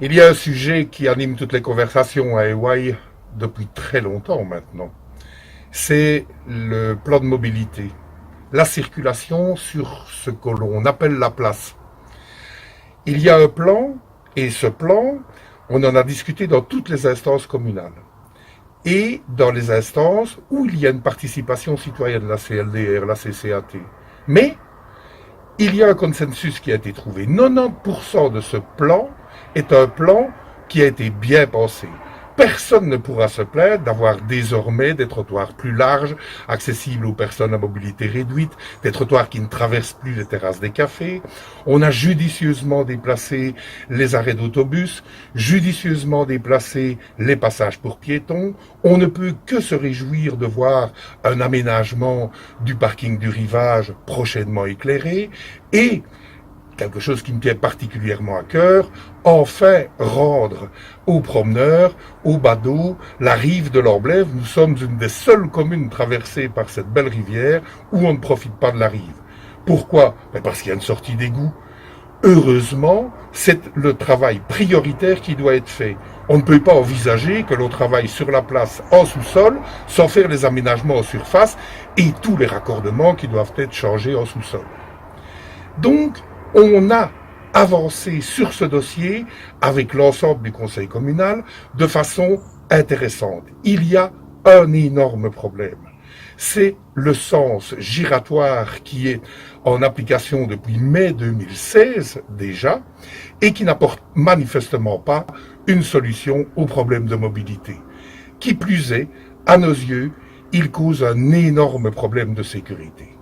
Il y a un sujet qui anime toutes les conversations à EY depuis très longtemps maintenant. C'est le plan de mobilité, la circulation sur ce que l'on appelle la place. Il y a un plan, et ce plan, on en a discuté dans toutes les instances communales. Et dans les instances où il y a une participation citoyenne, la CLDR, la CCAT. Mais il y a un consensus qui a été trouvé. 90% de ce plan est un plan qui a été bien pensé. Personne ne pourra se plaindre d'avoir désormais des trottoirs plus larges, accessibles aux personnes à mobilité réduite, des trottoirs qui ne traversent plus les terrasses des cafés. On a judicieusement déplacé les arrêts d'autobus, judicieusement déplacé les passages pour piétons. On ne peut que se réjouir de voir un aménagement du parking du rivage prochainement éclairé et quelque chose qui me tient particulièrement à cœur, enfin rendre aux promeneurs, aux badauds, la rive de l'Orblève. Nous sommes une des seules communes traversées par cette belle rivière où on ne profite pas de la rive. Pourquoi? Parce qu'il y a une sortie d'égout. Heureusement, c'est le travail prioritaire qui doit être fait. On ne peut pas envisager que l'on travaille sur la place en sous-sol sans faire les aménagements en surface et tous les raccordements qui doivent être changés en sous-sol. Donc, on a avancé sur ce dossier avec l'ensemble du conseil communal de façon intéressante. Il y a un énorme problème. C'est le sens giratoire qui est en application depuis mai 2016 déjà et qui n'apporte manifestement pas une solution au problème de mobilité. Qui plus est, à nos yeux, il cause un énorme problème de sécurité.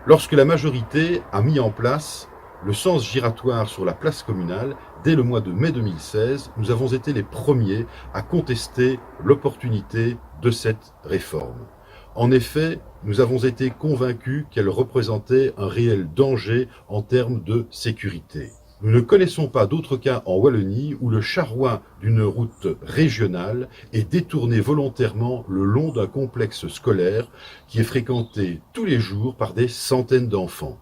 Lorsque la majorité a mis en place le sens giratoire sur la place communale, dès le mois de mai 2016, nous avons été les premiers à contester l'opportunité de cette réforme. En effet, nous avons été convaincus qu'elle représentait un réel danger en termes de sécurité. Nous ne connaissons pas d'autre cas en Wallonie où le charroi d'une route régionale est détourné volontairement le long d'un complexe scolaire qui est fréquenté tous les jours par des centaines d'enfants.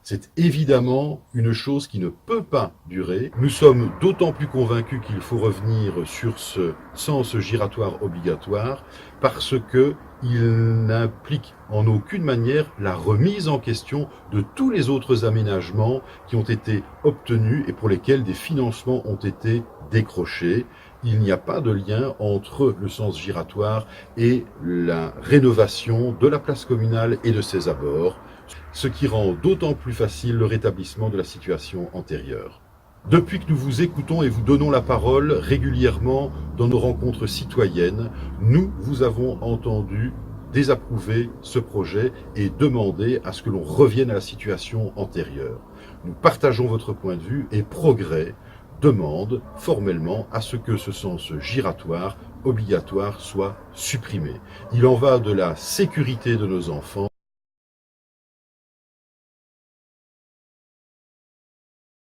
C'est évidemment une chose qui ne peut pas durer. Nous sommes d'autant plus convaincus qu'il faut revenir sur ce sens giratoire obligatoire parce qu'il n'implique en aucune manière la remise en question de tous les autres aménagements qui ont été obtenus et pour lesquels des financements ont été décrochés. Il n'y a pas de lien entre le sens giratoire et la rénovation de la place communale et de ses abords, ce qui rend d'autant plus facile le rétablissement de la situation antérieure. Depuis que nous vous écoutons et vous donnons la parole régulièrement dans nos rencontres citoyennes, nous vous avons entendu désapprouver ce projet et demander à ce que l'on revienne à la situation antérieure. Nous partageons votre point de vue et Progrès demande formellement à ce que ce sens giratoire obligatoire soit supprimé. Il en va de la sécurité de nos enfants